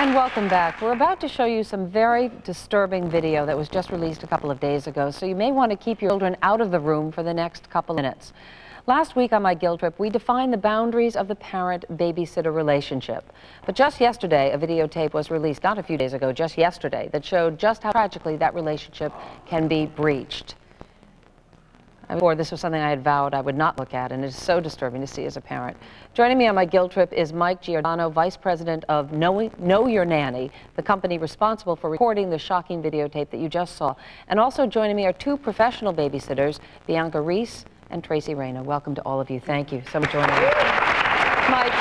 And welcome back. We're about to show you some very disturbing video that was just released a couple of days ago, so you may want to keep your children out of the room for the next couple of minutes. Last week on my guilt trip, we defined the boundaries of the parent-babysitter relationship. But just yesterday, a videotape was released, not a few days ago, just yesterday, that showed just how tragically that relationship can be breached. Before, this was something I had vowed I would not look at, and it is so disturbing to see as a parent. Joining me on my guilt trip is Mike Giordano, Vice President of Know Your Nanny, the company responsible for recording the shocking videotape that you just saw. And also joining me are two professional babysitters, Bianca Reese and Tracy Reyna. Welcome to all of you. Thank you so much for joining me. Mike,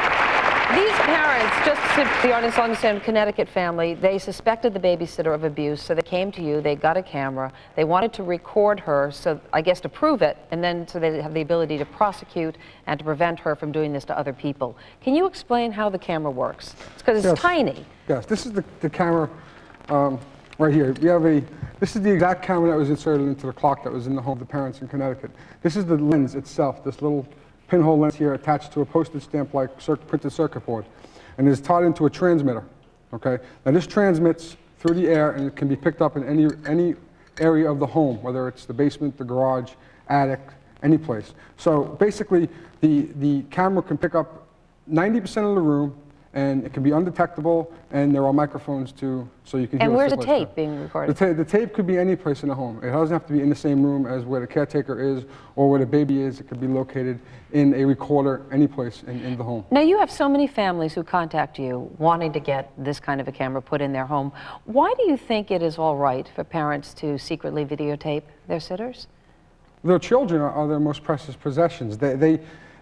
these parents, just to the audience understand, Connecticut family, they suspected the babysitter of abuse, so they came to you, they got a camera, they wanted to record her, so I guess to prove it, and then so they have the ability to prosecute and to prevent her from doing this to other people. Can you explain how the camera works? Because it's tiny. Yes, this is the camera right here. We have this is the exact camera that was inserted into the clock that was in the home of the parents in Connecticut. This is the lens itself, this little pinhole lens here attached to a postage stamp-like printed circuit board, and is tied into a transmitter. Okay, now this transmits through the air, and it can be picked up in any area of the home, whether it's the basement, the garage, attic, any place. So basically, the camera can pick up 90% of the room, and it can be undetectable, and there are microphones too, so you can hear. And where's the tape being recorded? The tape could be any place in the home. It doesn't have to be in the same room as where the caretaker is or where the baby is. It could be located in a recorder any place in the home. Now, you have so many families who contact you wanting to get this kind of a camera put in their home. Why do you think it is all right for parents to secretly videotape their sitters? Their children are their most precious possessions.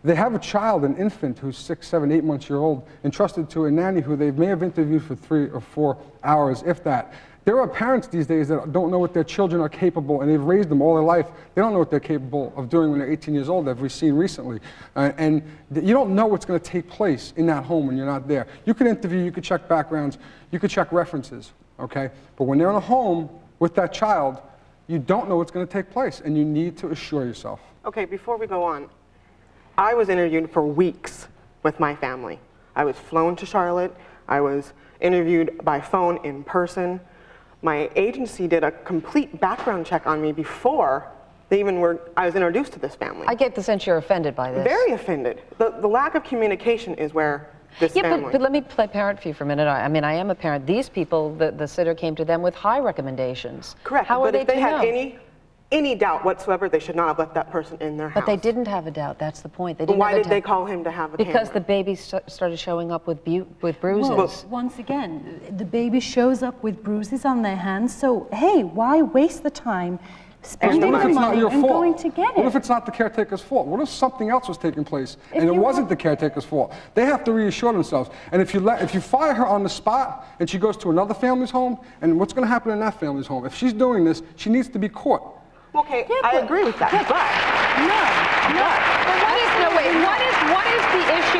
They have a child, an infant, who's 6, 7, 8 months old, entrusted to a nanny who they may have interviewed for 3 or 4 hours, if that. There are parents these days that don't know what their children are capable, and they've raised them all their life. They don't know what they're capable of doing when they're 18 years old, as we've seen recently. And you don't know what's going to take place in that home when you're not there. You could interview, you could check backgrounds, you could check references, okay? But when they're in a home with that child, you don't know what's going to take place, and you need to assure yourself. Okay, before we go on, I was interviewed for weeks with my family. I was flown to Charlotte. I was interviewed by phone in person. My agency did a complete background check on me before I was introduced to this family. I get the sense you're offended by this. Very offended. The lack of communication is where this family... But let me play parent for you for a minute. I mean, I am a parent. These people, the sitter came to them with high recommendations. Correct. How are they if they to had know? any doubt whatsoever, they should not have left that person in their house. But they didn't have a doubt. That's the point. They didn't Why did they call him to have a camera? Because the baby started showing up with bruises. Well, once again, the baby shows up with bruises on their hands, so hey, why waste the time spending the money and going to get it? What if it's not the caretaker's fault? What if something else was taking place and it wasn't the caretaker's fault? They have to reassure themselves. And if you fire her on the spot and she goes to another family's home, and what's going to happen in that family's home? If she's doing this, she needs to be caught. Okay, yeah, I agree with that, What is the issue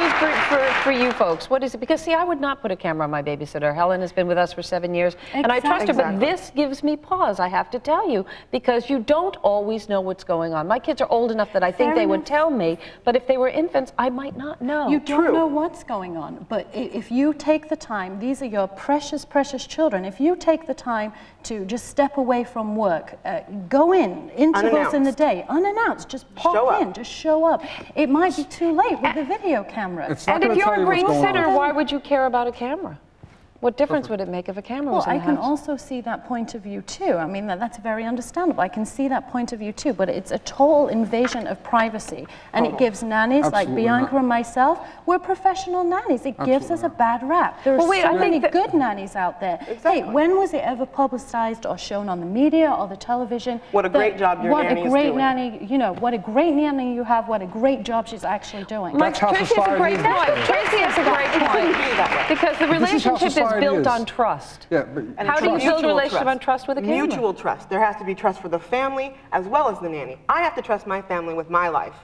for you folks? What is it? Because, see, I would not put a camera on my babysitter. Helen has been with us for 7 years, and I trust her, but this gives me pause, I have to tell you, because you don't always know what's going on. My kids are old enough that I think they would tell me, but if they were infants, I might not know. You don't know what's going on, but if you take the time, these are your precious, precious children, if you take the time to just step away from work, go in, intervals in the day, unannounced, just pop in, just show up. It might be too late with the video camera. And if you're a great sitter, why would you care about a camera? What difference would it make if a camera was in the house? I can also see that point of view too. I mean, that's very understandable. I can see that point of view too, but it's a total invasion of privacy. And it gives nannies like Bianca and myself, we're professional nannies. It gives us a bad rap. There are so many good nannies out there. Hey, when was it ever publicized or shown on the media or the television? What a great job your nanny is doing. Nanny, you know, what a great nanny you have, what a great job she's actually doing. Tracy has a great point. Tracy has a great point. Because the relationship is built on trust. Yeah, but how do you build a relationship on trust with a camera? Mutual trust. There has to be trust for the family as well as the nanny. I have to trust my family with my life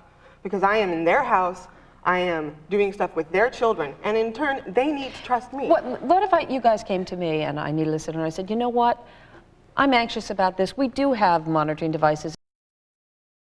because I am in their house, I am doing stuff with their children, and in turn, they need to trust me. What if you guys came to me and I needed a sitter and I said, you know what, I'm anxious about this. We do have monitoring devices